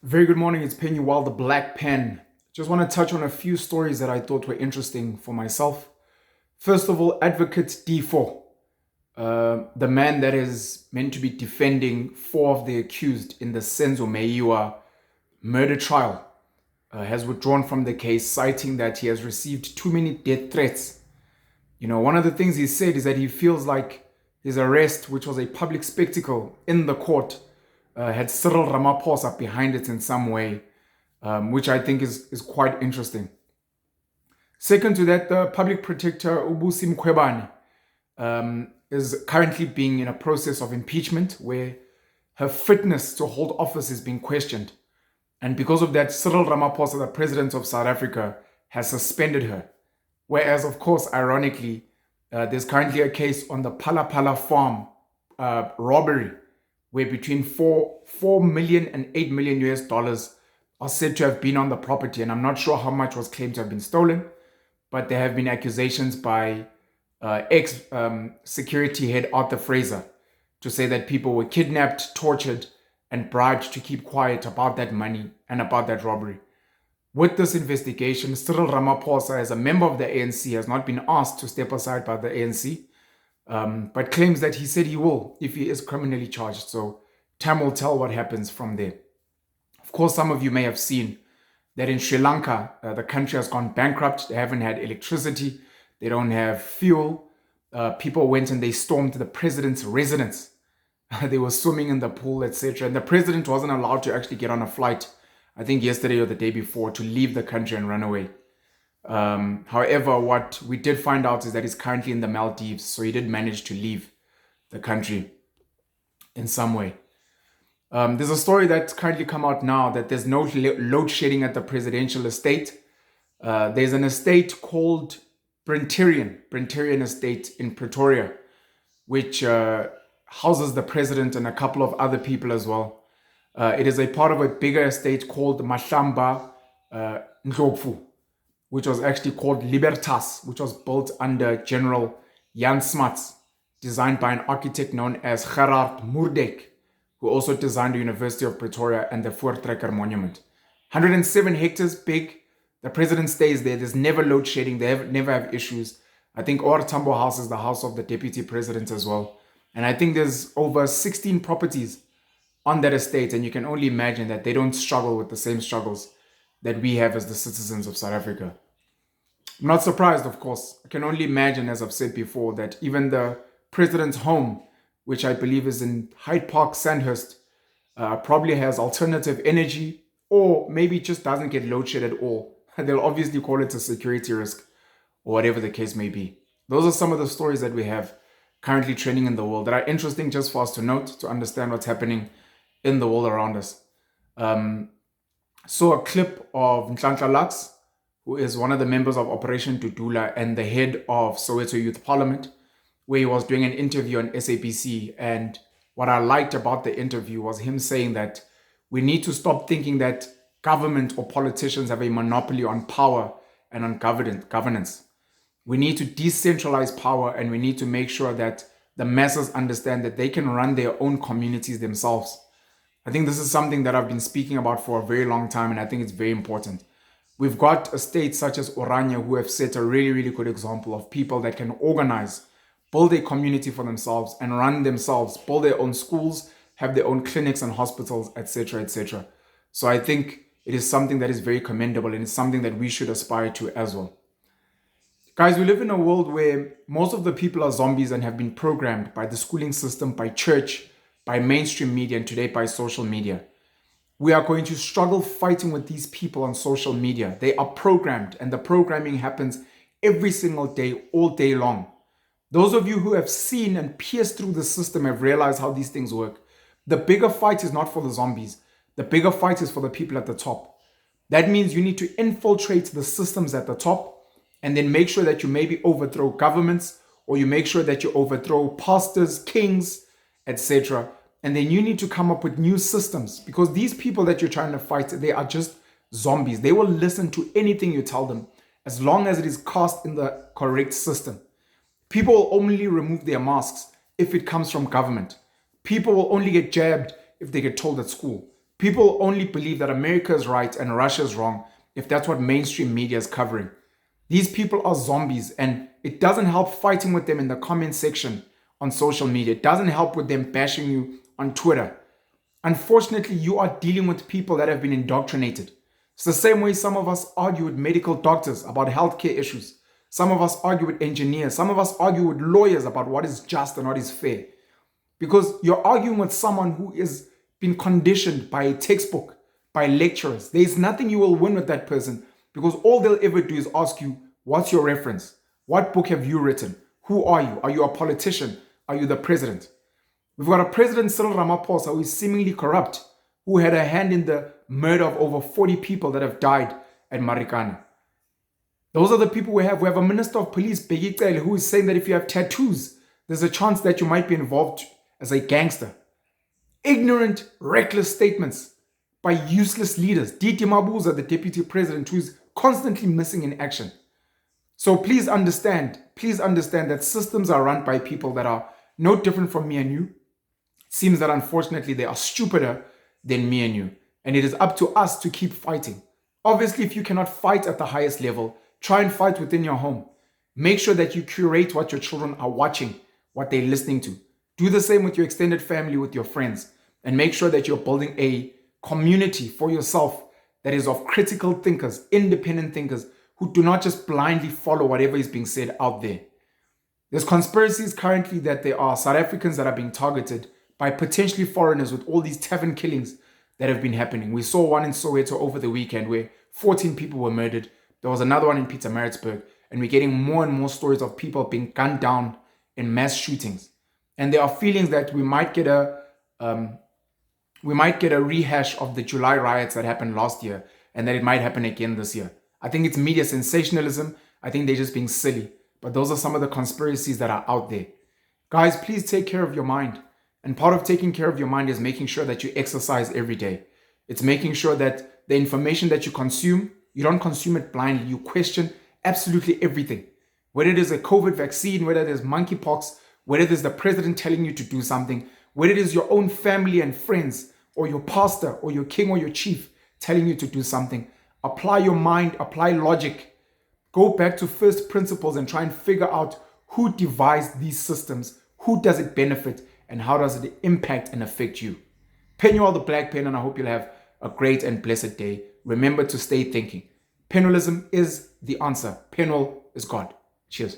Very good morning, it's Penny Wild, the Black Pen. Just want to touch on a few stories that I thought were interesting for myself. First of all, Advocate D4, the man that is meant to be defending four of the accused in the Senzo Meiwa murder trial, has withdrawn from the case, citing that he has received too many death threats. One of the things he said is that he feels like his arrest, which was a public spectacle in the court, had Cyril Ramaphosa behind it in some way, which I think is quite interesting. Second to that, the public protector Ubusi Mkhwebane is currently being in a process of impeachment where her fitness to hold office is being questioned. And because of that, Cyril Ramaphosa, the president of South Africa, has suspended her. Whereas, of course, ironically, there's currently a case on the Phala Phala farm robbery, where between 4 million and 8 million US dollars are said to have been on the property. And I'm not sure how much was claimed to have been stolen, but there have been accusations by ex-security head Arthur Fraser to say that people were kidnapped, tortured, and bribed to keep quiet about that money and about that robbery. With this investigation, Cyril Ramaphosa, as a member of the ANC, has not been asked to step aside by the ANC, but claims that he said he will if he is criminally charged. So time will tell what happens from there. Of course, some of you may have seen that in Sri Lanka, the country has gone bankrupt. They haven't had electricity. They don't have fuel. People went and they stormed the president's residence. They were swimming in the pool, etc. And the president wasn't allowed to actually get on a flight, I think yesterday or the day before, to leave the country and run away. However, what we did find out is that he's currently in the Maldives, so he did manage to leave the country in some way. There's a story that's currently come out now that there's no load shedding at the presidential estate. There's an estate called Bryntirion Estate in Pretoria, which houses the president and a couple of other people as well. It is a part of a bigger estate called Mahlamba Ndlovu, which was actually called Libertas, which was built under General Jan Smuts, designed by an architect known as Gerard Moerdijk, who also designed the University of Pretoria and the Voortrekker Monument. 107 hectares big. The president stays there. There's never load shedding. They never have issues. I think Or Tambo House is the house of the deputy president as well. And I think there's over 16 properties on that estate. And you can only imagine that they don't struggle with the same struggles that we have as the citizens of South Africa. I'm not surprised, of course. I can only imagine, as I've said before, that even the president's home, which I believe is in Hyde Park, Sandhurst, probably has alternative energy, or maybe just doesn't get load shed at all. They'll obviously call it a security risk, or whatever the case may be. Those are some of the stories that we have currently trending in the world that are interesting just for us to note, to understand what's happening in the world around us. Saw a clip of Nhlanhla Lux, who is one of the members of Operation Dudula and the head of Soweto Youth Parliament, where he was doing an interview on SABC. And what I liked about the interview was him saying that we need to stop thinking that government or politicians have a monopoly on power and on governance. We need to decentralize power, and we need to make sure that the masses understand that they can run their own communities themselves. I think this is something that I've been speaking about for a very long time, and I think it's very important. We've got a state such as Orania who have set a really, really good example of people that can organize, build a community for themselves and run themselves, build their own schools, have their own clinics and hospitals, etc., etc. So I think it is something that is very commendable, and it's something that we should aspire to as well. Guys, we live in a world where most of the people are zombies and have been programmed by the schooling system, by church, by mainstream media, and today by social media. We are going to struggle fighting with these people on social media. They are programmed, and the programming happens every single day, all day long. Those of you who have seen and pierced through the system have realized how these things work. The bigger fight is not for the zombies. The bigger fight is for the people at the top. That means you need to infiltrate the systems at the top, and then make sure that you maybe overthrow governments, or you make sure that you overthrow pastors, kings, etc. And then you need to come up with new systems, because these people that you're trying to fight, they are just zombies. They will listen to anything you tell them as long as it is cast in the correct system. People will only remove their masks if it comes from government. People will only get jabbed if they get told at school. People only believe that America is right and Russia is wrong if that's what mainstream media is covering. These people are zombies, and it doesn't help fighting with them in the comment section on social media. It doesn't help with them bashing you on Twitter. Unfortunately, you are dealing with people that have been indoctrinated. It's the same way some of us argue with medical doctors about healthcare issues. Some of us argue with engineers. Some of us argue with lawyers about what is just and what is fair. Because you're arguing with someone who is been conditioned by a textbook, by lecturers. There is nothing you will win with that person, because all they'll ever do is ask you, what's your reference? What book have you written? Who are you? Are you a politician? Are you the president? We've got a president, Cyril Ramaphosa, who is seemingly corrupt, who had a hand in the murder of over 40 people that have died at Marikana. Those are the people we have. We have a minister of police, Bheki Cele, who is saying that if you have tattoos, there's a chance that you might be involved as a gangster. Ignorant, reckless statements by useless leaders. Diti Mabuza, the deputy president, who is constantly missing in action. So please understand that systems are run by people that are no different from me and you. It seems that unfortunately they are stupider than me and you. And it is up to us to keep fighting. Obviously, if you cannot fight at the highest level, try and fight within your home. Make sure that you curate what your children are watching, what they're listening to. Do the same with your extended family, with your friends, and make sure that you're building a community for yourself that is of critical thinkers, independent thinkers, who do not just blindly follow whatever is being said out there. There's conspiracies currently that there are South Africans that are being targeted by potentially foreigners with all these Tavern killings that have been happening. We saw one in Soweto over the weekend where 14 people were murdered. There was another one in Pietermaritzburg, and we're getting more and more stories of people being gunned down in mass shootings. And there are feelings that we might get a rehash of the July riots that happened last year, and that it might happen again this year. I think it's media sensationalism. I think they're just being silly. But those are some of the conspiracies that are out there. Guys, please take care of your mind. And part of taking care of your mind is making sure that you exercise every day. It's making sure that the information that you consume, you don't consume it blindly. You question absolutely everything. Whether it is a COVID vaccine, whether it is monkeypox, whether it is the president telling you to do something, whether it is your own family and friends, or your pastor, or your king, or your chief telling you to do something. Apply your mind, apply logic. Go back to first principles and try and figure out who devised these systems, who does it benefit, and how does it impact and affect you. Pen you all the black pen, and I hope you'll have a great and blessed day. Remember to stay thinking. Penalism is the answer. Penal is God. Cheers.